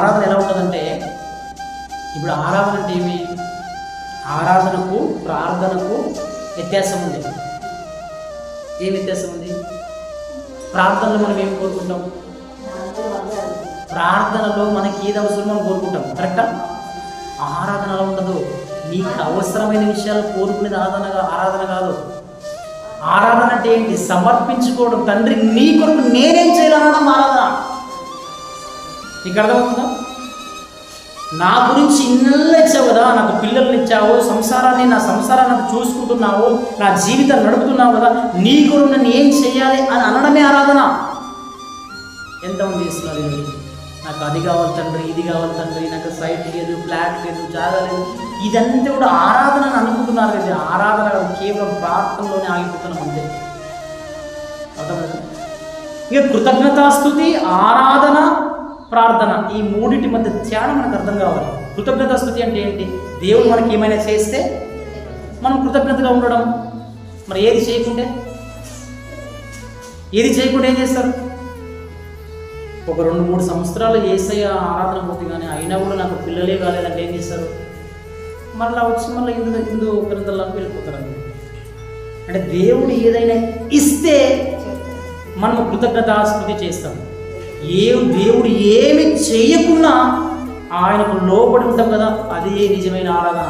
ఆరాధన ఎలా ఉంటుందంటే, ఇప్పుడు ఆరాధన అంటే ఏమి? ఆరాధనకు ప్రార్థనకు వ్యత్యాసం ఉంది. ఏం వ్యత్యాసం ఉంది? ప్రార్థనలో మనం ఏమి కోరుకుంటాం? ప్రార్థనలో మనకి ఏది అవసరం మనం కోరుకుంటాం, కరెక్టా? ఆరాధన అలా ఉండదు. నీకు అవసరమైన విషయాలు కోరుకునేది ఆరాధన కాదు. ఆరాధన అంటే ఏంటి? సమర్పించుకోవడం. తండ్రి నీ కొరకు నేనేం చేయాలనడం ఆరాధన. నీకు అర్థమవుతుందా? నా గురించి ఇన్నెల్లా ఇచ్చావు కదా, నాకు పిల్లల్ని ఇచ్చావు, నా సంసారాన్ని నాకు చూసుకుంటున్నావు, నా జీవితాన్ని నడుపుతున్నావు కదా, నీ కొరకు నన్ను ఏం చేయాలి అని అనడమే ఆరాధన. ఎంతమంది చేస్తున్నారు? నాకు అది కావాలి తండ్రి, ఇది కావాలి తండ్రి, నాకు సైట్ లేదు, ఫ్లాట్ లేదు, జాగా లేదు, ఇదంతా కూడా ఆరాధన అని అనుకుంటున్నారు కదా. ఆరాధన కేవలం ప్రార్థనలోనే ఆగిపోతున్నాం అంతే. అర్థమవుతుంది? ఇక కృతజ్ఞతాస్తుతి, ఆరాధన, ప్రార్థన, ఈ మూడింటి మధ్య తేడా మనకు అర్థం కావాలి. కృతజ్ఞతాస్తుతి అంటే ఏంటి? దేవుడు మనకి ఏమైనా చేస్తే మనం కృతజ్ఞతగా ఉండడం. మరి ఏది చేయకుంటే ఏం చేస్తారు? ఒక 2-3 సంవత్సరాలు యేసయ్య ఆరాధన పోతే కానీ అయినా కూడా నాకు పిల్లలే కాలేదంటే ఏం చేస్తారు? మళ్ళీ వచ్చి మళ్ళీ హిందూ గ్రంథాలకు వెళ్ళిపోతారు. అంటే దేవుడు ఏదైనా ఇస్తే మనం కృతజ్ఞతాస్తుతి చేస్తాం. దేవుడు ఏమి చేయకున్నా ఆయనకు లోబడి ఉంటాం కదా, అదే నిజమైన ఆరాధన.